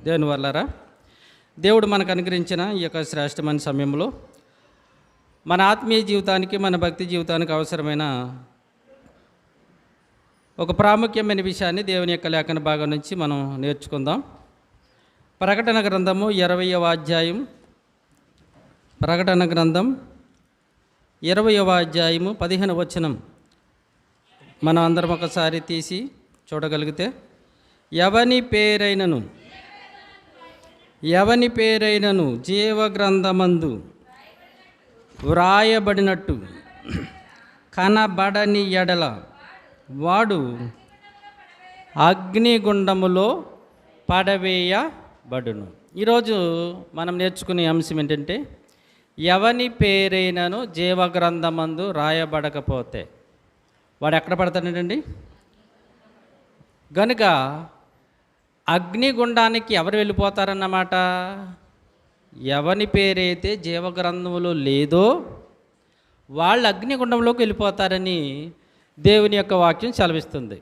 దేవుని వల్లరా దేవుడు మనకు అనుగ్రహించిన ఈ యొక్క శ్రేష్టమైన సమయంలో మన ఆత్మీయ జీవితానికి, మన భక్తి జీవితానికి అవసరమైన ఒక ప్రాముఖ్యమైన విషయాన్ని దేవుని యొక్క లేఖన భాగం నుంచి మనం నేర్చుకుందాం. ప్రకటన గ్రంథము 20వ అధ్యాయం, ప్రకటన గ్రంథం 20వ అధ్యాయము 15వ వచనం మనం అందరం ఒకసారి తీసి చూడగలిగితే, ఎవని పేరైనను జీవగ్రంథమందు వ్రాయబడినట్టు కనబడని ఎడల వాడు అగ్నిగుండములో పడవేయబడును. ఈరోజు మనం నేర్చుకునే అంశం ఏంటంటే, ఎవని పేరైనను జీవగ్రంథమందు రాయబడకపోతే వాడు ఎక్కడ పడతాడండి? గనుక అగ్నిగుండానికి ఎవరు వెళ్ళిపోతారన్నమాట? ఎవని పేరైతే జీవగ్రంథములో లేదో వాళ్ళు అగ్నిగుండంలోకి వెళ్ళిపోతారని దేవుని యొక్క వాక్యం సెలవిస్తుంది.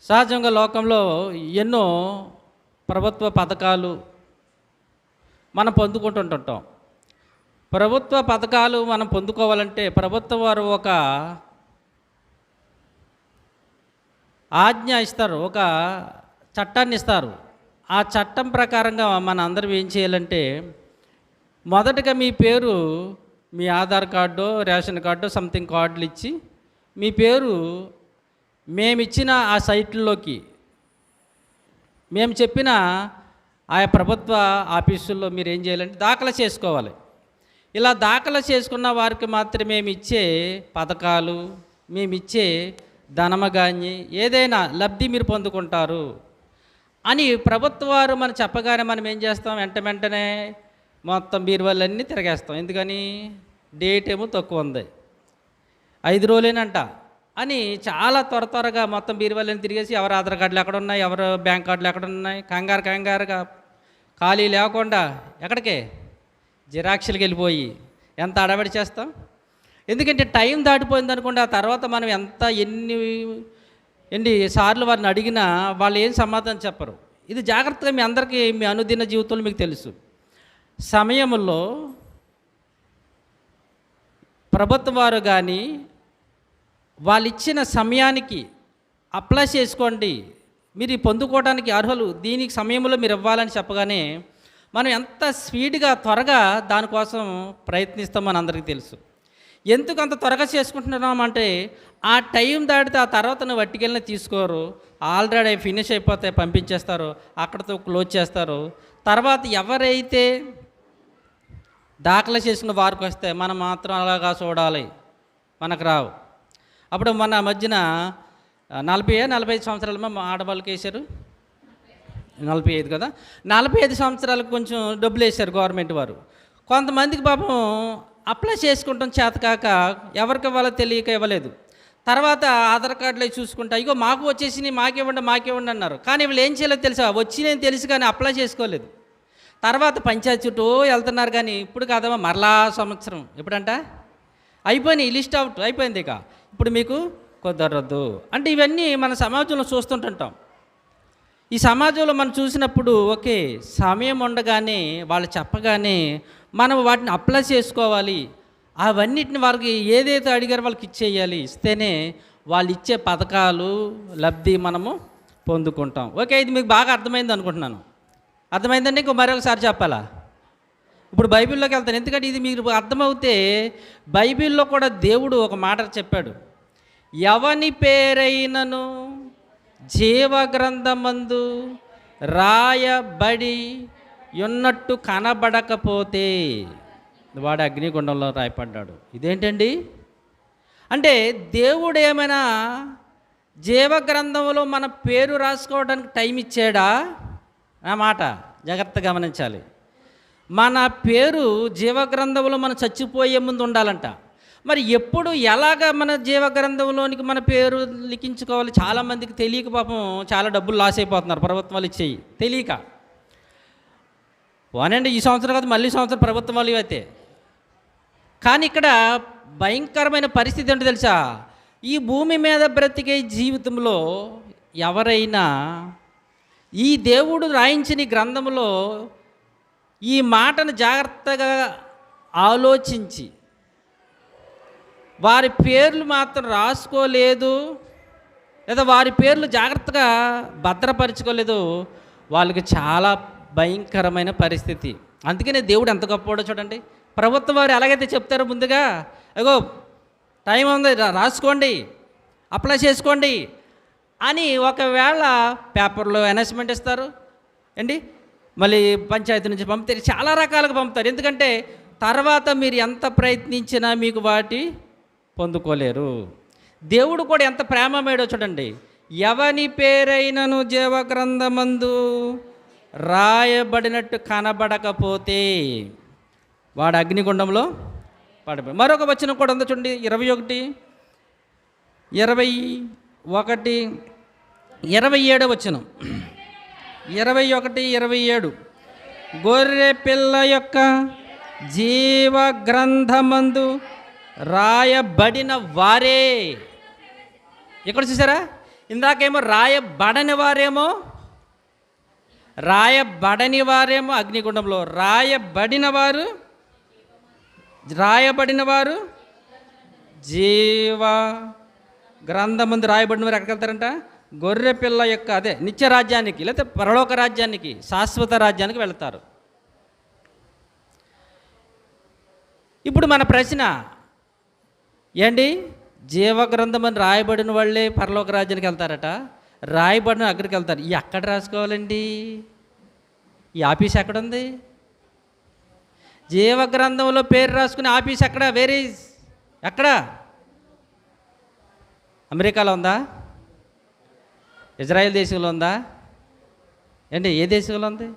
సహజంగా లోకంలో ఎన్నో ప్రభుత్వ పథకాలు మనం పొందుకుంటుంటాం. ప్రభుత్వ పథకాలు మనం పొందుకోవాలంటే ప్రభుత్వం వారు ఒక ఆజ్ఞ ఇస్తారు, ఒక చట్టాన్ని ఇస్తారు. ఆ చట్టం ప్రకారంగా మన అందరం ఏం చేయాలంటే, మొదటగా మీ పేరు, మీ Aadhaar card, ration card, something కార్డులు ఇచ్చి మీ పేరు మేమిచ్చిన ఆ సైట్లలోకి, మేము చెప్పిన ఆయా ప్రభుత్వ ఆఫీసుల్లో మీరు ఏం చేయాలంటే దాఖలు చేసుకోవాలి. ఇలా దాఖలు చేసుకున్న వారికి మాత్రమే మేమిచ్చే పథకాలు, మేమిచ్చే ధనమగాన్ని ఏదైనా లబ్ధి మీరు పొందుకుంటారు అని ప్రభుత్వ వారు మనం చెప్పగానే మనం ఏం చేస్తాం? వెంటనే మొత్తం బీరువాళ్ళన్నీ తిరగేస్తాం. ఎందుకని? డేట్ ఏమో తక్కువ ఉంది, 5 రోజులేనంట అని చాలా త్వరగా మొత్తం బీరువాళ్ళని తిరిగేసి ఎవరు ఆధార్ కార్డులు ఎక్కడ ఉన్నాయి, ఎవరు బ్యాంక్ కార్డులు ఎక్కడ ఉన్నాయి, కంగారుగా ఖాళీ లేకుండా ఎక్కడికే జిరాక్స్కి వెళ్ళిపోయి ఎంత అడబడి చేస్తాం. ఎందుకంటే టైం దాటిపోయింది అనుకోండి, ఆ తర్వాత మనం ఎన్ని సార్లు వారిని అడిగినా వాళ్ళు ఏం సమాధానం చెప్పరు. ఇది జాగ్రత్తగా మీ అందరికీ మీ అనుదిన జీవితంలో మీకు తెలుసు. సమయంలో ప్రభుత్వం వారు కానీ వాళ్ళు ఇచ్చిన సమయానికి అప్లై చేసుకోండి, మీరు పొందుకోవడానికి అర్హులు, దీనికి సమయంలో మీరు ఇవ్వాలని చెప్పగానే మనం ఎంత స్పీడ్గా త్వరగా దానికోసం ప్రయత్నిస్తామని అందరికీ తెలుసు. ఎందుకు అంత త్వరగా చేసుకుంటున్నామంటే, ఆ టైం దాటితే ఆ తర్వాత నువ్వు వట్టికెళ్ళిన తీసుకోరు, ఆల్రెడీ ఫినిష్ అయిపోతే పంపించేస్తారు, అక్కడితో క్లోజ్ చేస్తారు. తర్వాత ఎవరైతే దాఖలు చేసిన వారికి వస్తే మనం మాత్రం అలాగా చూడాలి, మనకు రావు. అప్పుడు మన మధ్యన 45 సంవత్సరాలు మా ఆడవాళ్ళకి వేశారు, 45 కదా, 45 సంవత్సరాలకు కొంచెం డబ్బులు వేశారు గవర్నమెంట్ వారు. కొంతమందికి పాపం అప్లై చేసుకుంటాం చేతకాక ఎవరికి ఇవ్వాలో తెలియక ఇవ్వలేదు. తర్వాత ఆధార్ కార్డులో చూసుకుంటా, ఇగో మాకు వచ్చేసి మాకివ్వండి అన్నారు. కానీ వీళ్ళు ఏం చేయలేదు తెలుసా? వచ్చినాయని తెలుసు కానీ అప్లై చేసుకోలేదు. తర్వాత పంచాయతీ చుట్టూ వెళ్తున్నారు. కానీ ఇప్పుడు కాదమ్మా, మరలా సంవత్సరం ఎప్పుడంట అయిపోయినాయి, లిస్ట్ అవుట్ అయిపోయింది, ఇక ఇప్పుడు మీకు కుదరదు అంటే ఇవన్నీ మన సమాజంలో చూస్తుంటుంటాం. ఈ సమాజంలో మనం చూసినప్పుడు ఓకే, సమయం ఉండగానే వాళ్ళు చెప్పగానే మనం వాటిని అప్లై చేసుకోవాలి. అవన్నిటిని వారికి ఏదైతే అడిగారో వాళ్ళకి ఇచ్చేయాలి. ఇస్తేనే వాళ్ళు ఇచ్చే పథకాలు లబ్ధి మనము పొందుకుంటాం. ఓకే, ఇది మీకు బాగా అర్థమైంది అనుకుంటున్నాను. అర్థమైందండి? ఇంకో మరొకసారి చెప్పాలా? ఇప్పుడు బైబిల్లోకి వెళ్తాను, ఎందుకంటే ఇది మీకు అర్థమవుతే బైబిల్లో కూడా దేవుడు ఒక మాట చెప్పాడు, ఎవని పేరైనను జీవగ్రంథమందు రాయబడి ఉన్నట్టు కనబడకపోతే వాడు అగ్నిగుండంలో రాయపడ్డాడు. ఇదేంటండి అంటే, దేవుడు ఏమైనా జీవగ్రంథంలో మన పేరు రాసుకోవడానికి టైం ఇచ్చాడా? ఆ మాట జాగ్రత్తగా గమనించాలి. మన పేరు జీవగ్రంథంలో మనం చచ్చిపోయే ముందు ఉండాలంట. మరి ఎప్పుడు ఎలాగ మన జీవగ్రంథంలోనికి మన పేరు లిఖించుకోవాలి? చాలామందికి తెలియక పాపం చాలా డబ్బులు లాస్ అయిపోతున్నారు ప్రభుత్వాలు ఇచ్చేయి తెలియక. పోనండి, ఈ సంవత్సరం కాదు మళ్ళీ సంవత్సరం ప్రభుత్వం వాళ్ళు అయితే. కానీ ఇక్కడ భయంకరమైన పరిస్థితి ఏంటో తెలుసా? ఈ భూమి మీద బ్రతికే జీవితంలో ఎవరైనా ఈ దేవుడు రాయించిన ఈ గ్రంథంలో ఈ మాటను జాగ్రత్తగా ఆలోచించి వారి పేర్లు మాత్రం రాసుకోలేదు, లేదా వారి పేర్లు జాగ్రత్తగా భద్రపరచుకోలేదు, వాళ్ళకి చాలా భయంకరమైన పరిస్థితి. అందుకనే దేవుడు ఎంత గొప్పవాడో చూడండి. ప్రభుత్వం వారు ఎలాగైతే చెప్తారో ముందుగా, అగో టైం ఉంది, రాసుకోండి, అప్లై చేసుకోండి అని ఒకవేళ పేపర్లో అనౌన్స్మెంట్ ఇస్తారు అండి, మళ్ళీ పంచాయతీ నుంచి పంపుతారు, చాలా రకాలుగా పంపుతారు. ఎందుకంటే తర్వాత మీరు ఎంత ప్రయత్నించినా మీకు వాటి పొందుకోలేరు. దేవుడు కూడా ఎంత ప్రేమమేడో చూడండి. ఎవని పేరైనను జీవగ్రంథమందు రాయబడినట్టు కనబడకపోతే వాడు అగ్నిగుండంలో పడిపోయి. మరొక వచనం కూడా ఉందో చూడండి, 21, 27 వచనం, 21, 27. గొర్రె పిల్ల యొక్క జీవ గ్రంథమందు రాయబడిన వారే. ఇక్కడ చూసారా, ఇందాకేమో రాయబడని వారేమో అగ్నిగుండంలో, రాయబడిన వారు జీవ గ్రంథమందు రాయబడిన వారు ఎక్కడికి వెళ్తారంట? గొర్రె పిల్ల యొక్క అదే నిత్య రాజ్యానికి, లేకపోతే పరలోక రాజ్యానికి, శాశ్వత రాజ్యానికి వెళ్తారు. ఇప్పుడు మన ప్రశ్న ఏంటి? జీవగ్రంథమని రాయబడిన వాళ్ళే పరలోక రాజ్యానికి వెళ్తారట, రాయబడిన అక్కడికి వెళ్తారు. ఈ ఎక్కడ రాసుకోవాలండి? ఈ ఆఫీస్ ఎక్కడుంది? జీవగ్రంథంలో పేరు రాసుకునే ఆఫీస్ ఎక్కడ? ఎక్కడ? అమెరికాలో ఉందా? ఇజ్రాయెల్ దేశంలో ఉందా? ఏంటి, ఏ దేశంలో ఉంది?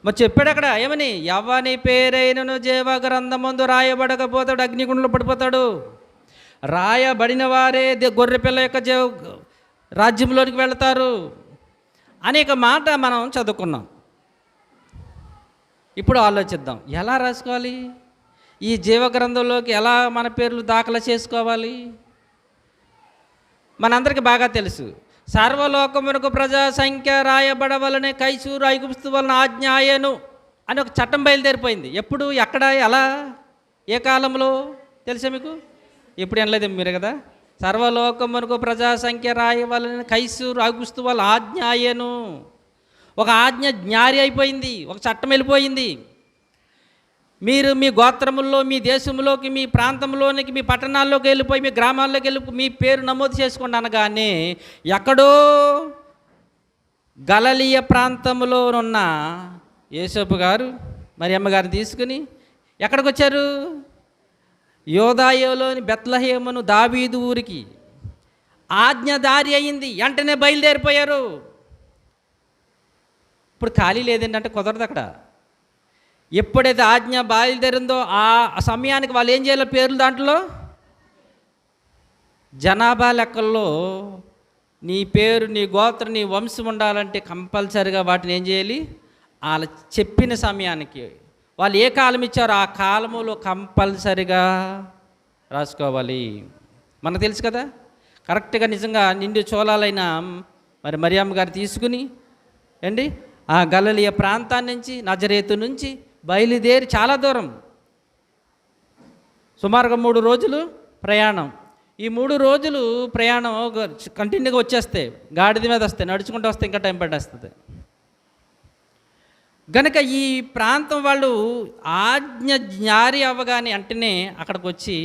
మరి చెప్పాడు అక్కడ ఏమని? ఎవని పేరైనను జీవగ్రంథమందు రాయబడకపోతాడు, అగ్నిగుండంలో పడిపోతాడు. రాయబడిన వారే గొర్రెపిల్ల యొక్క రాజ్యంలోనికి వెళతారు అనేక మాట మనం చదువుకున్నాం. ఇప్పుడు ఆలోచిద్దాం, ఎలా రాసుకోవాలి? ఈ జీవగ్రంథంలోకి ఎలా మన పేర్లు దాఖలు చేసుకోవాలి? మనందరికీ బాగా తెలుసు, సర్వలోకమునకు ప్రజా సంఖ్య రాయబడవలనే కైసూరు ఐగుప్తు వలన ఆజ్ఞాయను అని ఒక చట్టం బయలుదేరిపోయింది. ఎప్పుడు, ఎక్కడ, ఎలా, ఏ కాలంలో తెలుసా మీకు? ఇప్పుడు అనలేదు మీరు కదా. సర్వలోకమునకు ప్రజా సంఖ్య రాయవలన కైసూరు ఐగుప్తు వలన ఆజ్ఞాయను. ఒక ఆజ్ఞ జ్ఞారి అయిపోయింది, ఒక చట్టం వెళ్ళిపోయింది. మీరు మీ గోత్రముల్లో, మీ దేశంలోకి, మీ ప్రాంతంలోనికి, మీ పట్టణాల్లోకి వెళ్ళిపోయి, మీ గ్రామాల్లోకి వెళ్ళిపోయి మీ పేరు నమోదు చేసుకోండి అనగానే ఎక్కడో గలిలయ ప్రాంతంలో ఉన్న యోసేపు గారు మరియమ్మ గారిని తీసుకుని ఎక్కడికి వచ్చారు? యోదాయోలోని బెత్లెహేమును దావీదు ఊరికి. ఆజ్ఞదారి అయింది, వెంటనే బయలుదేరిపోయారు. ఇప్పుడు ఖాళీ లేదండి అంటే కుదరదు అక్కడ. ఎప్పుడైతే ఆజ్ఞ బయలుదేరిందో ఆ సమయానికి వాళ్ళు ఏం చేయాలో పేర్లు దాంట్లో జనాభా లెక్కల్లో నీ పేరు, నీ గోత్రం, నీ వంశం ఉండాలంటే కంపల్సరిగా వాటిని ఏం చేయాలి? వాళ్ళ చెప్పిన సమయానికి వాళ్ళు ఏ కాలం ఇచ్చారో ఆ కాలములో కంపల్సరిగా రాసుకోవాలి. మనకు తెలుసు కదా, కరెక్ట్గా నిజంగా నిండు చోళాలైన మరి మరియమ్మ గారు తీసుకుని ఏంటి ఆ గలిలయ ప్రాంతాన్ని నుంచి, నజరేతు నుంచి బయలుదేరి చాలా దూరం, సుమారుగా 3 రోజులు ప్రయాణం. ఈ 3 రోజులు ప్రయాణం కంటిన్యూగా వచ్చేస్తే, గాడిద మీద వస్తే, నడుచుకుంటూ వస్తే ఇంకా టైం పట్టేస్తుంది. గనుక ఈ ప్రాంతం వాళ్ళు ఆజ్ఞ జారీ అవ్వగానే వెంటనే అక్కడికి వచ్చి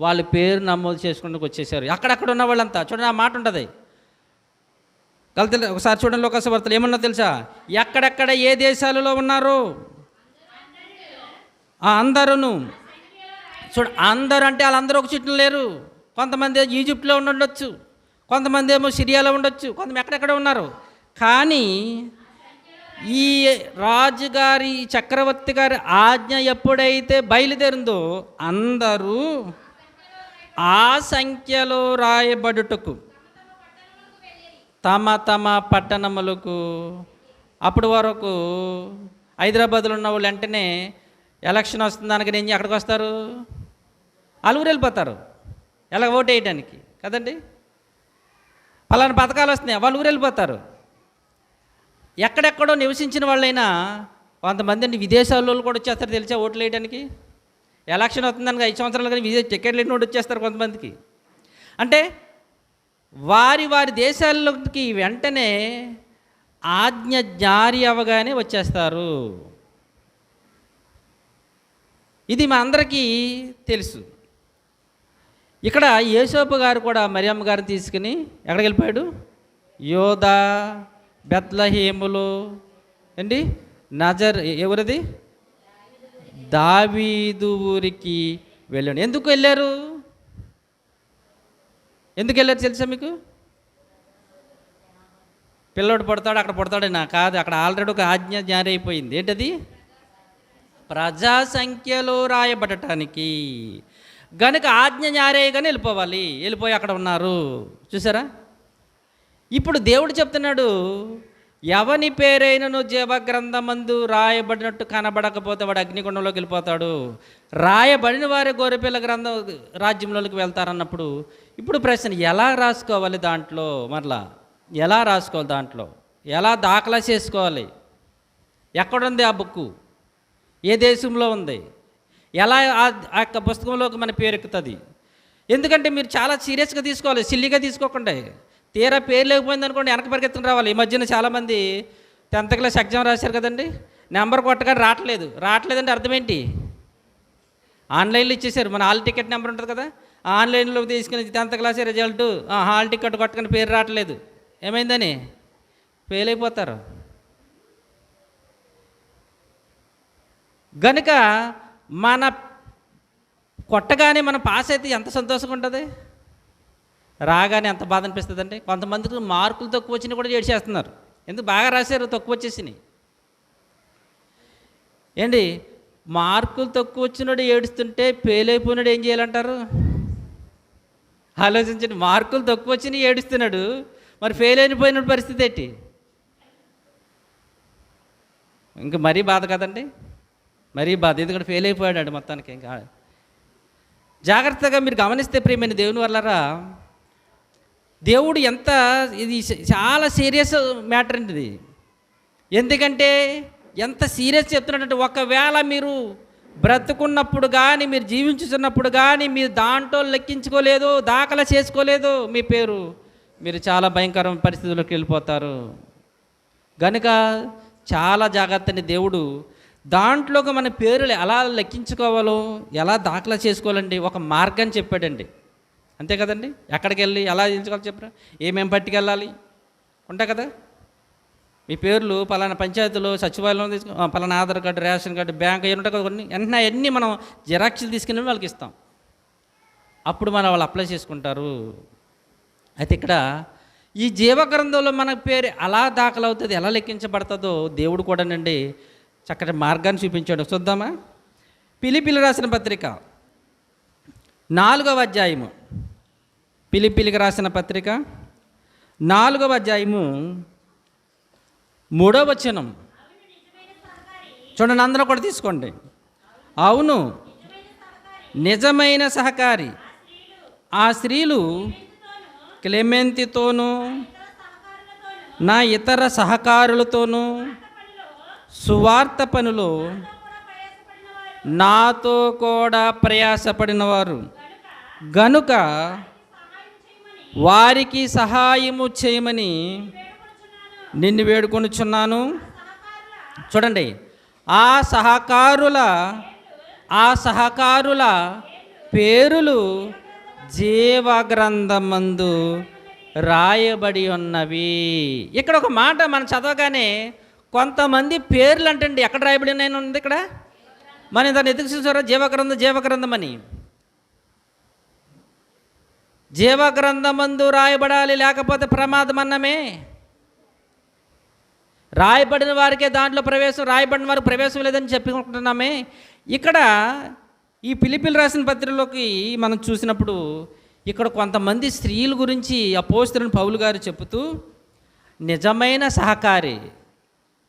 వాళ్ళ పేరు నమోదు చేసుకుంటూ వచ్చేసారు. అక్కడక్కడ ఉన్న వాళ్ళంతా చూడండి, ఆ మాట ఉంటుంది ఒకసారి చూడండి, లోకాసు వార్తలు ఏమన్నా తెలుసా? ఎక్కడెక్కడ ఏ దేశాలలో ఉన్నారో అందరూను చూడ. అందరూ అంటే వాళ్ళందరూ ఒక చుట్టూ లేరు. కొంతమంది ఈజిప్ట్లో ఉండొచ్చు, కొంతమంది ఏమో సిరియాలో ఉండొచ్చు, కొంతమంది ఎక్కడెక్కడ ఉన్నారు. కానీ ఈ రాజుగారి, చక్రవర్తి గారి ఆజ్ఞ ఎప్పుడైతే బయలుదేరిందో అందరూ ఆ సంఖ్యలో రాయబడుటకు తమ తమ పట్టణములకు. అప్పటి వరకు హైదరాబాద్లో ఉన్న వాళ్ళు వెంటనే ఎలక్షన్ వస్తుంది అనగానే ఏం అక్కడికి వస్తారు? అలుగురు వెళ్ళిపోతారు ఎలా ఓటు వేయడానికి కదండి. పలానా పథకాలు వస్తున్నాయి, వాళ్ళు ఊరు వెళ్ళిపోతారు. ఎక్కడెక్కడో నివసించిన వాళ్ళైనా కొంతమంది విదేశాల్లో కూడా వచ్చేస్తారు తెలిసా ఓట్లు వేయడానికి. ఎలక్షన్ అవుతుందని 5 సంవత్సరాలు కానీ టికెట్లు లేని వచ్చేస్తారు కొంతమందికి. అంటే వారి వారి దేశాల్లోకి వెంటనే ఆజ్ఞ జారీ అవ్వగానే వచ్చేస్తారు. ఇది మా అందరికీ తెలుసు. ఇక్కడ యేసోపు గారు కూడా మరియమ్మ గారిని తీసుకుని ఎక్కడికి వెళ్ళిపోయాడు? యోధా, బెత్లహేములు అండి, ఎవరిది? దావీదు ఊరికి వెళ్ళాడు. ఎందుకు వెళ్ళారు? ఎందుకు వెళ్ళారు తెలుసా మీకు? పిల్లోడు పుడతాడు అక్కడ పుడతాడైనా కాదు, అక్కడ ఆల్రెడీ ఒక ఆజ్ఞ జారీ అయిపోయింది. ఏంటది? ప్రజా సంఖ్యలో రాయబడటానికి. గనుక ఆజ్ఞ జారీగానే వెళ్ళిపోవాలి. వెళ్ళిపోయి అక్కడ ఉన్నారు. చూసారా? ఇప్పుడు దేవుడు చెప్తున్నాడు, ఎవని పేరైనను జీవగ్రంథమందు రాయబడినట్టు కనబడకపోతే వాడు అగ్నిగుండంలోకి వెళ్ళిపోతాడు. రాయబడిన వారి గొర్రెపిల్ల గ్రంథం రాజ్యంలోకి వెళ్తారన్నప్పుడు ఇప్పుడు ప్రశ్న, ఎలా రాసుకోవాలి దాంట్లో? మరలా ఎలా రాసుకోవాలి? దాంట్లో ఎలా దాఖలా చేసుకోవాలి? ఎక్కడుంది ఆ బుక్కు? ఏ దేశంలో ఉంది? ఎలా ఆ యొక్క పుస్తకంలోకి మన పేరు ఎక్కుతుంది? ఎందుకంటే మీరు చాలా సీరియస్గా తీసుకోవాలి, సిల్లిగా తీసుకోకుండా. తీరా పేరు లేకపోయింది అనుకోండి వెనక పరిగెత్తుకుని రావాలి. ఈ మధ్యన చాలామంది 10th క్లాస్ ఎగ్జామ్ రాశారు కదండి, నెంబర్ కొట్టగానే రావట్లేదంటే అర్థం ఏంటి? ఆన్లైన్లో ఇచ్చేసారు. మన హాల్ టికెట్ నెంబర్ ఉంటుంది కదా, ఆన్లైన్లో తీసుకుని 10th class result, hall ticket కొట్టుకుని పేరు రావట్లేదు. ఏమైందని? ఫెయిల్ అయిపోతారు. గనుక మన కొట్టగానే మనం పాస్ అయితే ఎంత సంతోషంగా ఉంటుంది, రాగానే ఎంత బాధ అనిపిస్తుంది అండి. కొంతమందికి మార్కులు తక్కువ వచ్చినా కూడా ఏడ్చేస్తున్నారు. ఎందుకు? బాగా రాశారు, తక్కువ వచ్చేసినాయి. ఏంటి, మార్కులు తక్కువ వచ్చినాడు ఏడుస్తుంటే ఫెయిల్ అయిపోయినాడు ఏం చేయాలంటారు? ఆలోచించండి. మార్కులు తక్కువ వచ్చినాయి ఏడుస్తున్నాడు, మరి ఫెయిల్ అయిపోయిన పరిస్థితి ఏంటి? ఇంకా మరీ బాధ కదండి, మరీ బాధ. ఎందుకంటే ఫెయిల్ అయిపోయాడు మొత్తానికి. ఇంకా జాగ్రత్తగా మీరు గమనిస్తే ప్రియమైన దేవుని వల్లరా, దేవుడు ఎంత, ఇది చాలా సీరియస్ మ్యాటర్ అండి ఇది. ఎందుకంటే ఎంత సీరియస్ చెప్తున్నాడంటే, ఒకవేళ మీరు బ్రతుకున్నప్పుడు కానీ, మీరు జీవించుతున్నప్పుడు కానీ మీరు దాంట్లో లెక్కించుకోలేదు, దాఖలా చేసుకోలేదు మీ పేరు, మీరు చాలా భయంకరమైన పరిస్థితుల్లోకి వెళ్ళిపోతారు. కనుక చాలా జాగ్రత్తని దేవుడు దాంట్లోకి మన పేర్లు ఎలా లెక్కించుకోవాలో, ఎలా దాఖలా చేసుకోవాలండి ఒక మార్గాన్ని చెప్పాడండి. అంతే కదండి. ఎక్కడికి వెళ్ళి ఎలా ఎంచుకోవాలి చెప్పరా? ఏమేమి పట్టుకెళ్ళాలి ఉంటాయి కదా. మీ పేర్లు పలానా పంచాయతీలో సచివాలయంలో తీసుకో, పలానా Aadhaar card, ration card, bank అవి ఉంటాయి కదా కొన్ని. వెంటనే అన్నీ మనం జిరాక్స్లు తీసుకుని వాళ్ళకి ఇస్తాం. అప్పుడు మనం వాళ్ళు అప్లై చేసుకుంటారు. అయితే ఇక్కడ ఈ జీవగ్రంథంలో మన పేరు ఎలా దాఖలవుతుంది, ఎలా లెక్కించబడుతుందో దేవుడు కూడానండి చక్కటి మార్గాన్ని చూపించాడు. చూద్దామా? పిలిపిలి రాసిన పత్రిక 4వ అధ్యాయము. పిలిపిలికి రాసిన పత్రిక 4వ అధ్యాయము 3వ వచనం చూడండి. అందరూ కూడా తీసుకోండి. అవును, నిజమైన సహకారి ఆ స్త్రీలు క్లెమెంతితోనూ నా ఇతర సహకారులతోనూ సువార్త పనిలో నాతో కూడా ప్రయాసపడినవారు గనుక వారికి సహాయము చేయమని నిన్ను వేడుకొనుచున్నాను. చూడండి, ఆ సహకారుల పేరులు జీవగ్రంథమందు రాయబడి ఉన్నవి. ఇక్కడ ఒక మాట మనం చదవగానే కొంతమంది పేర్లు అంటండి ఎక్కడ రాయబడి ఉన్నాయని ఉంది ఇక్కడ. మనం దాన్ని ఎదుగు చూసారా? జీవగ్రంథం అని. జీవగ్రంథమందు రాయబడాలి, లేకపోతే ప్రమాదం అన్నమే. రాయబడిన వారికే దాంట్లో ప్రవేశం, రాయబడిన వారికి ప్రవేశం లేదని చెప్పుకుంటున్నామే. ఇక్కడ ఈ పిలిపిలి రాసిన పత్రికలోకి మనం చూసినప్పుడు ఇక్కడ కొంతమంది స్త్రీల గురించి అపోస్తలుడైన పౌలు గారు చెబుతూ, నిజమైన సహకారి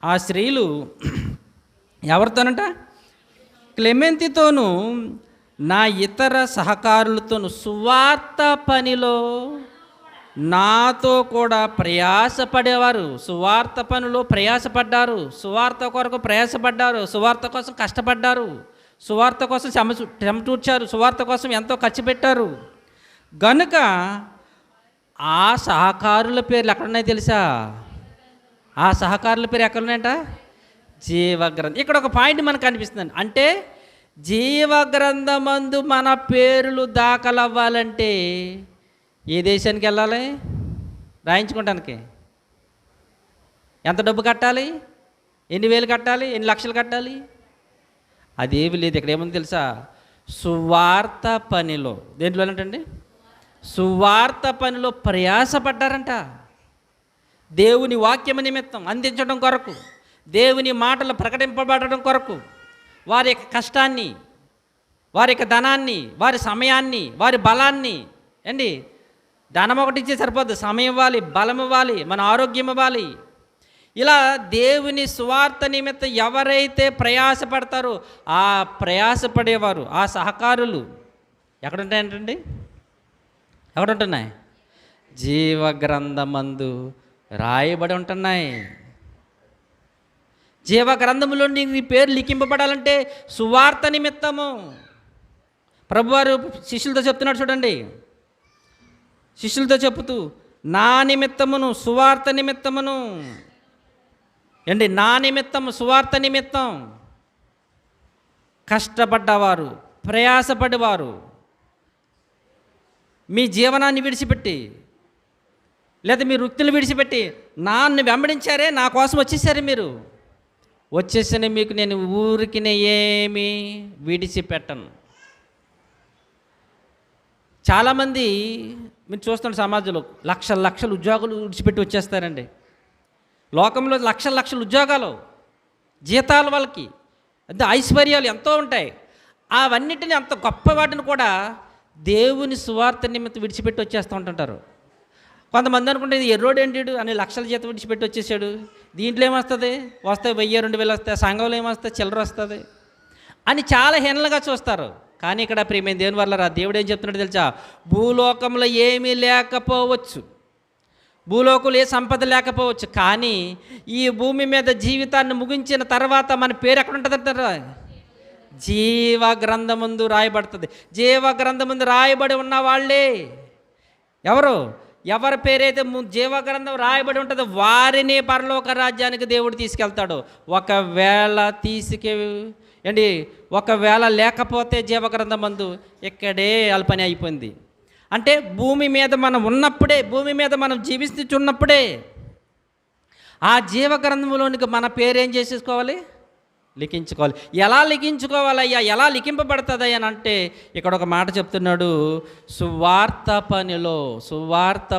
ఆ స్త్రీలు ఎవరితోనంట? క్లెమెంతితోనూ నా ఇతర సహకారులతోనూ సువార్త పనిలో నాతో కూడా ప్రయాసపడేవారు సువార్త పనులు ప్రయాసపడ్డారు, సువార్త కొరకు ప్రయాసపడ్డారు, సువార్త కోసం కష్టపడ్డారు, సువార్త కోసం చెమటూర్చారు, సువార్త కోసం ఎంతో ఖర్చు పెట్టారు గనుక ఆ సహకారుల పేర్లు ఎక్కడున్నాయి తెలుసా? ఆ సహకారుల పేరు ఎక్కడున్నాయంట? జీవగ్రంథం. ఇక్కడ ఒక పాయింట్ మనకు కనిపిస్తుంది. అంటే జీవగ్రంథమందు మన పేర్లు దాఖలవ్వాలంటే ఏ దేశానికి వెళ్ళాలి? రాయించుకోవటానికి ఎంత డబ్బు కట్టాలి? ఎన్ని వేలు కట్టాలి? ఎన్ని లక్షలు కట్టాలి? అదేమి లేదు. ఇక్కడ ఏముంది తెలుసా? సువార్త పనిలో, దేంట్లో ఏంటండి? సువార్త పనిలో ప్రయాసపడ్డారంట. దేవుని వాక్యము నిమిత్తం అందించడం కొరకు, దేవుని మాటలు ప్రకటింపబడడం కొరకు వారి యొక్క కష్టాన్ని, వారి యొక్క ధనాన్ని, వారి సమయాన్ని, వారి బలాన్ని అండి, ధనం ఒకటి ఇచ్చే సరిపోద్దు, సమయం ఇవ్వాలి, బలం ఇవ్వాలి, మన ఆరోగ్యం ఇవ్వాలి. ఇలా దేవుని సువార్త నిమిత్తం ఎవరైతే ప్రయాసపడతారో ఆ ప్రయాసపడేవారు, ఆ సహకారులు ఎక్కడుంటాయంటండి? ఎక్కడుంటున్నాయి? జీవగ్రంథమందు రాయబడి ఉంటున్నాయి. జీవగ్రంథంలో నీ పేరు లిఖింపబడాలంటే సువార్త నిమిత్తము. ప్రభువారు శిష్యులతో చెప్తున్నాడు చూడండి, శిష్యులతో చెబుతూ నా నిమిత్తమును సువార్త నిమిత్తమును ఏంటి, నా నిమిత్తము సువార్త నిమిత్తం కష్టపడ్డవారు, ప్రయాసపడేవారు, మీ జీవనాన్ని విడిచిపెట్టి లేదా మీ వృత్తిని విడిచిపెట్టి నాన్ను వెంబడించారే, నా కోసం వచ్చేసారే, మీరు వచ్చేసిన మీకు నేను ఊరికి ఏమీ విడిచిపెట్టను. చాలామంది మీరు చూస్తున్న సమాజంలో లక్షల లక్షల ఉద్యోగాలు విడిచిపెట్టి వచ్చేస్తారండి. లోకంలో లక్షల లక్షల ఉద్యోగాలు, జీతాలు, వాళ్ళకి అంటే ఐశ్వర్యాలు ఎంతో ఉంటాయి. అవన్నిటిని అంత గొప్ప వాటిని కూడా దేవుని సువార్త నిమిత్తం విడిచిపెట్టి వచ్చేస్తూ ఉంటుంటారు. కొంతమంది అనుకుంటే ఇది ఎర్రోడు ఏంటి అని లక్షల జీతం విడిచిపెట్టి వచ్చేసాడు, దీంట్లో ఏమొస్తుంది, వస్తాయి 1000-2000 వస్తాయి, సంఘంలో ఏమొస్తాయి, చిల్లర వస్తుంది అని చాలా హీనంగా చూస్తారు. కానీ ఇక్కడ ప్రియమైన దేవుని వల్ల దేవుడు ఏం చెప్తున్నాడు తెలుసా? భూలోకంలో ఏమీ లేకపోవచ్చు, భూలోకంలో ఏ సంపద లేకపోవచ్చు, కానీ ఈ భూమి మీద జీవితాన్ని ముగించిన తర్వాత మన పేరు ఎక్కడ ఉంటుందంటారా? జీవ గ్రంథమందు రాయబడుతుంది. జీవ గ్రంథమందు రాయబడి ఉన్న వాళ్ళే ఎవరు? ఎవరి పేరైతే జీవ గ్రంథం రాయబడి ఉంటుందో వారిని పరలోక రాజ్యానికి దేవుడు తీసుకెళ్తాడు. ఒకవేళ లేకపోతే జీవగ్రంథమందు ఇక్కడే అల్పని అయిపోయింది. అంటే భూమి మీద మనం ఉన్నప్పుడే, భూమి మీద మనం జీవిస్తున్నప్పుడే ఆ జీవగ్రంథంలోనికి మన పేరు ఏం చేసేసుకోవాలి? లిఖించుకోవాలి. ఎలా లిఖించుకోవాలయ్యా, ఎలా లిఖింపబడుతుంది అని అంటే ఇక్కడ ఒక మాట చెప్తున్నాడు, సువార్త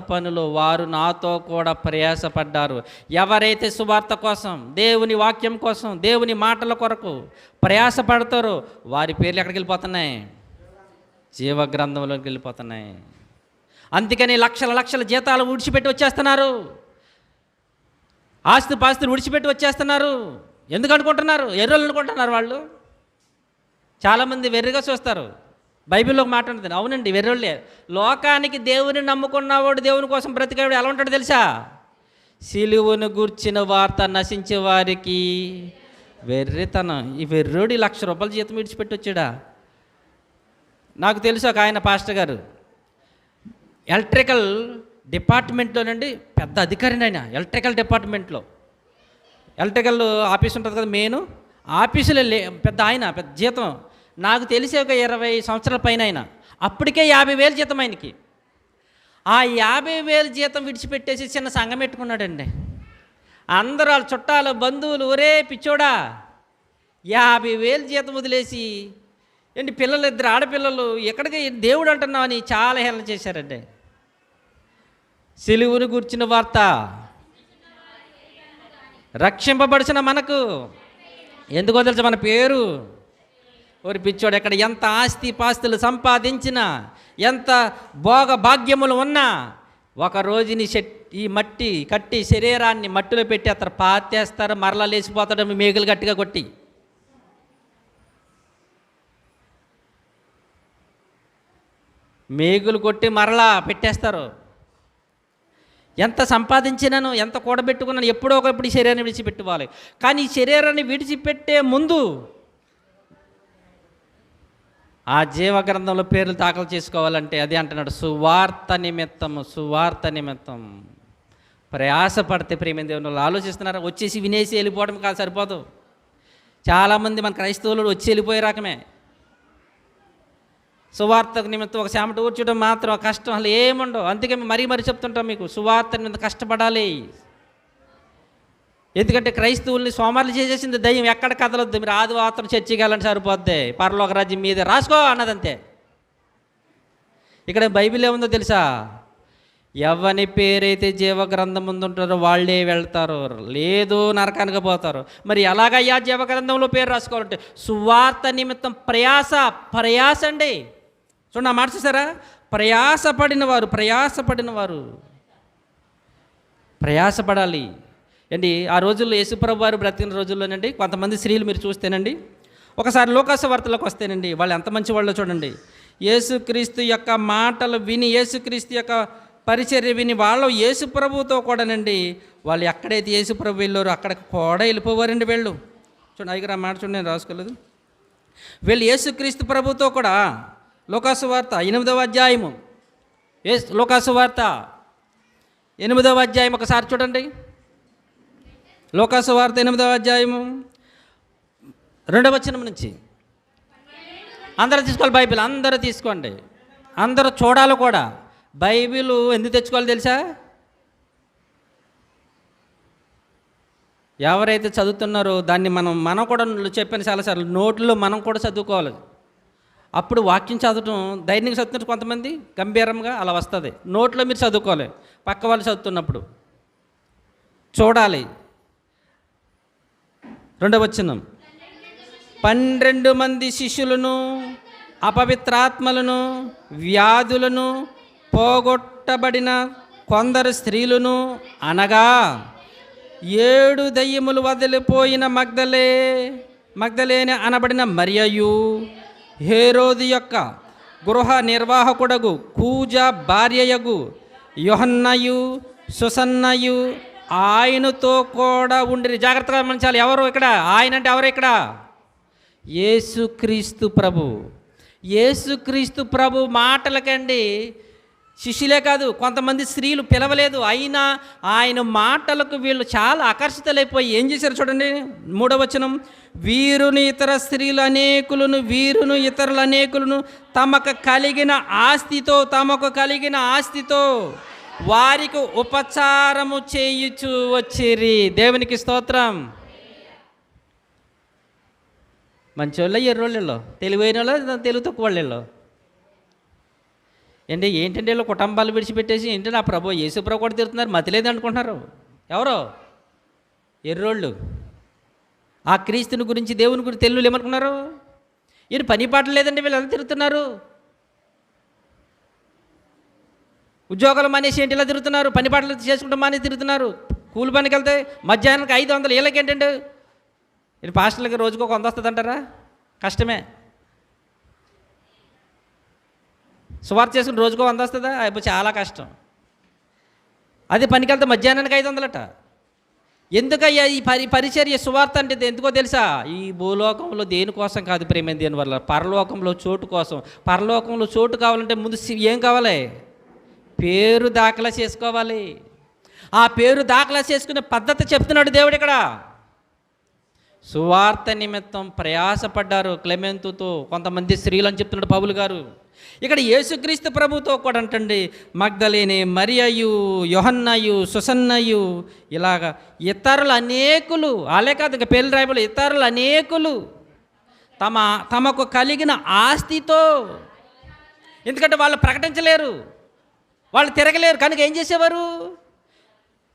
పనిలో వారు నాతో కూడా ప్రయాసపడ్డారు. ఎవరైతే సువార్త కోసం, దేవుని వాక్యం కోసం, దేవుని మాటల కొరకు ప్రయాసపడతారో వారి పేర్లు ఎక్కడికి వెళ్ళిపోతున్నాయి? జీవగ్రంథంలోకి వెళ్ళిపోతున్నాయి. అందుకని లక్షల లక్షల జీతాలు విడిచిపెట్టి వచ్చేస్తున్నారు, ఆస్తిపాస్తులు విడిచిపెట్టి వచ్చేస్తున్నారు. ఎందుకు అనుకుంటున్నారు? ఎర్రలు అనుకుంటున్నారు వాళ్ళు. చాలామంది వెర్రిగా చూస్తారు. బైబిల్లో ఒక మాట ఉంటుంది, అవునండి వెర్రోళ్ళే. లోకానికి దేవుని నమ్ముకున్నవాడు, దేవుని కోసం బ్రతికేవాడు ఎలా ఉంటాడు తెలుసా? సిలువను గూర్చిన వార్త నశించే వారికి వెర్రితనం. ఈ వెర్రోడు 1,00,000 రూపాయల జీతం విడిచిపెట్టి వచ్చాడా? నాకు తెలుసు ఒక ఆయన పాస్టర్ గారు ఎలక్ట్రికల్ డిపార్ట్మెంట్లోనండి పెద్ద అధికారిని. ఆయన ఎలక్ట్రికల్ డిపార్ట్మెంట్లో ఎలక్ట్రికల్ ఆఫీస్ ఉంటుంది కదా, మెయిన్ ఆఫీసులో పెద్ద జీతం నాకు తెలిసి ఒక 20 సంవత్సరాల పైన ఆయన. అప్పటికే 50,000 జీతం ఆయనకి. ఆ 50,000 జీతం విడిచిపెట్టేసి చిన్న సంఘం పెట్టుకున్నాడండి. అందరూ వాళ్ళ చుట్టాలు, బంధువులు, ఒరే పిచ్చోడా 50,000 జీతం వదిలేసి ఏంటి పిల్లలు, 2 ఆడపిల్లలు, ఎక్కడికి దేవుడు అంటున్నావు అని చాలా హేళన చేశారండి. సిలువను గూర్చిన వార్త రక్షింపబడిచిన మనకు ఎందుకో తెలుసు, మన పేరు. ఓరి పిచ్చోడు, ఎక్కడ ఎంత ఆస్తి పాస్తులు సంపాదించినా, ఎంత భోగ భాగ్యములు ఉన్నా, ఒక రోజుని ఈ మట్టి కట్టి శరీరాన్ని మట్టిలో పెట్టి అతను పాతేస్తారు, మరలా లేచిపోతాడు మేకులు గట్టిగా కొట్టి. మేకులు కొట్టి మరలా పెట్టేస్తారు. ఎంత సంపాదించినాను, ఎంత కూడబెట్టుకున్నాను, ఎప్పుడో ఒకప్పుడు ఈ శరీరాన్ని విడిచిపెట్టుకోవాలి. కానీ ఈ శరీరాన్ని విడిచిపెట్టే ముందు ఆ జీవగ్రంథంలో పేర్లు దాఖలు చేసుకోవాలంటే అదే అంటున్నాడు, సువార్త నిమిత్తం ప్రయాసపడితే. ప్రేమ దేవుని ఆలోచిస్తున్నారా? వచ్చేసి వినేసి వెళ్ళిపోవడం కాదు, సరిపోదు. చాలామంది మన క్రైస్తవులు వచ్చి వెళ్ళిపోయే రకమే. సువార్త నిమిత్తం ఒక చెమట ఊర్చడం మాత్రం కష్టం అసలు ఏముండవు. అందుకే మరీ చెప్తుంటాం మీకు, సువార్త నిమిత్తం కష్టపడాలి. ఎందుకంటే క్రైస్తవుల్ని సోమవారం చేసేసింది దయ్యం. ఎక్కడ కదలొద్దు, మీరు ఆదివారం చర్చికి వెళ్ళండి సరిపోద్ది, పరలోక రాజ్యం మీదే రాసుకో అన్నదంతే. ఇక్కడ బైబిల్ ఏముందో తెలుసా? ఎవని పేరైతే జీవగ్రంథం ముందు ఉంటారో వాళ్ళే వెళ్తారు, లేదు నరకానికి పోతారు. మరి ఎలాగయ్యా జీవగ్రంథంలో పేరు రాసుకోవాలంటే సువార్త నిమిత్తం ప్రయాస అండి. చూడండి, మాట చూసారా? ప్రయాసపడాలి అండి. ఆ రోజుల్లో యేసుప్రభు వారు బ్రతికిన రోజుల్లోనండి కొంతమంది స్త్రీలు మీరు చూస్తేనండి, ఒకసారి లోకాసు వార్తలకు వస్తేనండి, వాళ్ళు ఎంత మంచి వాళ్ళో చూడండి. యేసుక్రీస్తు యొక్క మాటలు విని, యేసుక్రీస్తు యొక్క పరిచర్య విని వాళ్ళు యేసుప్రభుతో కూడానండి, వాళ్ళు ఎక్కడైతే యేసుప్రభు వెళ్ళారో అక్కడికి కూడా వెళ్ళిపోవారండి వీళ్ళు. చూడండి, దగ్గర మాట చూడండి, నేను రాసుకోలేదు. వీళ్ళు యేసుక్రీస్తు ప్రభుతో కూడా లోకాసు వార్త 8వ అధ్యాయము, లోకాసు వార్త 8వ అధ్యాయం ఒకసారి చూడండి. లోకాసు వార్త 8వ అధ్యాయము 2వ వచనం నుంచి. అందరూ తీసుకోవాలి బైబిల్, అందరూ తీసుకోండి, అందరూ చూడాలి కూడా. బైబిల్ ఎందుకు తెచ్చుకోవాలి తెలుసా? ఎవరైతే చదువుతున్నారో దాన్ని మనం కూడా చెప్పాను చాలాసార్లు, నోట్లో మనం కూడా చదువుకోవాలి. అప్పుడు వాక్యం చదవటం ధైర్యంగా చదువుతున్నారు కొంతమంది, గంభీరంగా అలా వస్తుంది. నోట్లో మీరు చదువుకోవాలి, పక్క వాళ్ళు చదువుతున్నప్పుడు చూడాలి. 2వ వచనం, 12 మంది శిష్యులను, అపవిత్రాత్మలను, వ్యాధులను పోగొట్టబడిన కొందరు స్త్రీలను, అనగా 7 దయ్యములు వదిలిపోయిన మగ్దలేనే అనబడిన మరియయు, హేరోదు యొక్క గృహ నిర్వాహకుడగు కూజ భార్యయగు యోహన్నయు, సుసన్నయు ఆయనతో కూడా ఉండి. జాగ్రత్తగా గమనించాలి, ఎవరు ఇక్కడ? ఆయన అంటే ఎవరు ఇక్కడ? యేసుక్రీస్తు ప్రభు మాటలకండి శిష్యులే కాదు, కొంతమంది స్త్రీలు పిలవలేదు, అయినా ఆయన మాటలకు వీళ్ళు చాలా ఆకర్షితులైపోయి ఏం చేశారు చూడండి. 3వ వచనం, వీరును ఇతరులు అనేకులను తమకు కలిగిన ఆస్తితో వారికి ఉపచారము చేయుచు వచ్చిరి. దేవునికి స్తోత్రం. మంచోళ్ళ ఎర్రోళ్ళలో, తెలివైన వాళ్ళు, తెలుగు తక్కువ వాళ్ళలో ఏంటంటే వీళ్ళు కుటుంబాలు విడిచిపెట్టేసి ఏంటి నా ప్రభు యేసు ప్రభు కూడా తిరుగుతున్నారు, మతి లేదు అనుకుంటున్నారు. ఎవరో ఎర్రోళ్ళు. ఆ క్రీస్తుని గురించి, దేవుని గురించి తెలుగులు ఏమనుకున్నారు? ఈయన పని పాటలు లేదండి, వీళ్ళు ఎలా తిరుగుతున్నారు? ఉద్యోగాలు మానేసి ఏంటి ఇలా తిరుగుతున్నారు? పని పాటలు చేసుకుంటూ మానేసి తిరుగుతున్నారు. కూలి పనికి వెళ్తే మధ్యాహ్నానికి 500, వీళ్ళకి ఏంటంటే ఇది పాస్టర్లకి రోజుకు 100 వస్తుంది అంటారా? కష్టమే. సువార్త చేసుకుని రోజుకో 100 వస్తుందా? అయిపోయి చాలా కష్టం. అది పనికి వెళ్తే మధ్యాహ్నానికి 500 ఎందుకయ్యా ఈ పరిచర్య? సువార్త అంటే ఎందుకో తెలుసా? ఈ భూలోకంలో దేనికోసం కాదు ప్రేమ, దేని వల్ల పరలోకంలో చోటు కోసం. పరలోకంలో చోటు కావాలంటే ముందు ఏం కావాలి? పేరు దాఖలా చేసుకోవాలి. ఆ పేరు దాఖలా చేసుకునే పద్ధతి చెప్తున్నాడు దేవుడు ఇక్కడ. సువార్త నిమిత్తం ప్రయాసపడ్డారు క్లెమెంతుతో కొంతమంది స్త్రీలు అని చెప్తున్నాడు పౌలు గారు. ఇక్కడ యేసుక్రీస్తు ప్రభుతో కూడా అంటండి, మగ్దలేనే, మరియయు, యోహన్నయు, సుసన్నయు, ఇలాగా ఇతరులు అనేకులు, వాళ్ళే కాదు ఇంకా పేర్లు రాయబడి, ఇతరులు అనేకులు తమకు కలిగిన ఆస్తితో. ఎందుకంటే వాళ్ళు ప్రకటించలేరు, వాళ్ళు తిరగలేరు, కనుక ఏం చేసేవారు?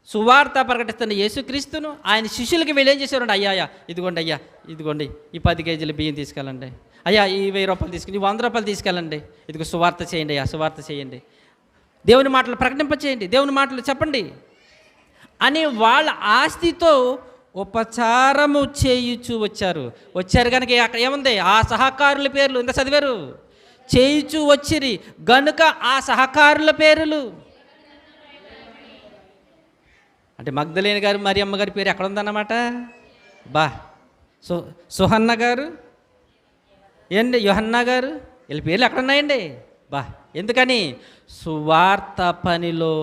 సువార్త ప్రకటిస్తున్న యేసుక్రీస్తును ఆయన శిష్యులకి వీళ్ళు ఏం చేసేవారండి? అయ్యా ఇదిగోండి ఈ 10 కేజీలు బియ్యం తీసుకెళ్ళండి, అయ్యా ఈ 1000 రూపాయలు తీసుకుని 100 రూపాయలు తీసుకెళ్ళండి, ఇదిగో సువార్త చేయండి, అయ్యా సువార్త చేయండి, దేవుని మాటలు ప్రకటింపచేయండి, దేవుని మాటలు చెప్పండి అని వాళ్ళ ఆస్తితో ఉపచారము చేయుచు వచ్చారు కనుక అక్కడ ఏముంది? ఆ సహకారుల పేర్లు ఇంత చదివారు, చేయుచు వచ్చిరి గనుక ఆ సహకారుల పేర్లు అంటే మగ్దలేని గారు మరియమ్మ గారి పేరు ఎక్కడ ఉందన్నమాట. బా సుహన్న గారు ఏంటి, యోహన్నా గారు, వీళ్ళ పేర్లు ఎక్కడ ఉన్నాయండి. బా ఎందుకని సువార్త పనిలో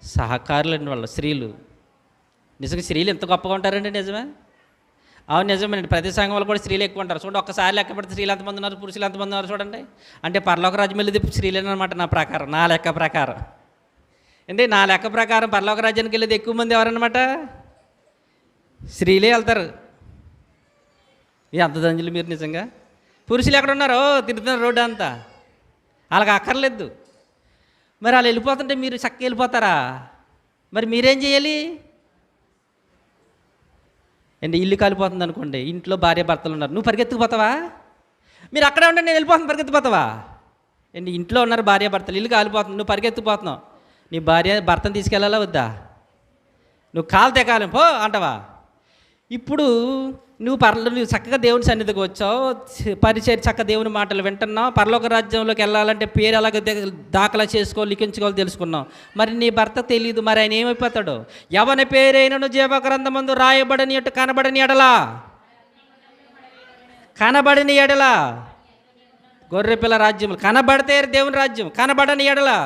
సహకారులండి వాళ్ళు, స్త్రీలు. నిజంగా స్త్రీలు ఎంత గొప్పగా ఉంటారండి, నిజమే. అవును నిజమేనండి, ప్రతి సంఘం వాళ్ళు కూడా స్త్రీలు ఎక్కువ ఉంటారు. చూడండి ఒక్కసారి లెక్క పెడితే స్త్రీలు ఎంతమంది ఉన్నారు, పురుషులు ఎంతమంది ఉన్నారు చూడండి. అంటే పరలోక రాజ్యం వెళ్ళేది స్త్రీలేనమాట నా ప్రకారం, నా లెక్క ప్రకారం. అంటే నా లెక్క ప్రకారం పరలోక రాజ్యానికి వెళ్ళేది ఎక్కువ మంది ఎవరన్నమాట, స్త్రీలే వెళ్తారు. ఎంత దంజులు మీరు నిజంగా. పురుషులు ఎక్కడ ఉన్నారో తిరుగుతున్నారు రోడ్డు అంతా, వాళ్ళకి అక్కర్లేదు. మరి వాళ్ళు వెళ్ళిపోతుంటే మీరు చక్కగా వెళ్ళిపోతారా, మరి మీరేం చేయాలి అండి. ఇల్లు కాలిపోతుంది అనుకోండి, ఇంట్లో భార్య భర్తలు ఉన్నారు, నువ్వు పరిగెత్తుకుపోతావా, మీరు అక్కడే ఉండండి నేను వెళ్ళిపోతాను పరిగెత్తుకుపోతావా అండి. ఇంట్లో ఉన్నారు భార్య భర్తలు, ఇల్లు కాలిపోతుంది, నువ్వు పరిగెత్తుకుపోతున్నావు, నీ భార్య భర్తను తీసుకెళ్ళాలా వద్దా, నువ్వు కాలితే కాలం పో అంటావా. ఇప్పుడు నువ్వు చక్కగా దేవుని సన్నిధికి వచ్చావు, పరిచయం చక్కగా దేవుని మాటలు వింటున్నావు, పరలోక రాజ్యంలోకి వెళ్ళాలంటే పేరు ఎలాగ దాఖలా చేసుకోవాలి, లిఖించుకోవాలి తెలుసుకున్నావు. మరి నీ భర్త తెలియదు, మరి ఆయన ఏమైపోతాడు. ఎవరి పేరైనను జీవగ్రంథమందు రాయబడని ఎటు కనబడని ఎడలా, కనబడని ఎడలా గొర్రెపిల్ల రాజ్యం, కనబడితే దేవుని రాజ్యం, కనబడని ఎడలా.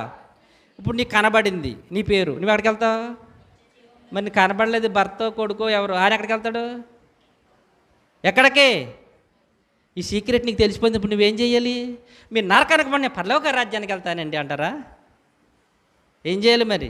ఇప్పుడు నీకు కనబడింది నీ పేరు, నువ్వు ఎక్కడికి వెళ్తావు. మరి నీకు కనబడలేదు భర్త కొడుకో ఎవరు, ఆయన ఎక్కడికి వెళ్తాడు, ఎక్కడికే. ఈ సీక్రెట్ నీకు తెలిసిపోయింది, ఇప్పుడు నువ్వేం చేయాలి. మీరు నరకానికి పడిన పరలోక రాజ్యానికి వెళ్తానండి అంటారా, ఏం చేయాలి మరి.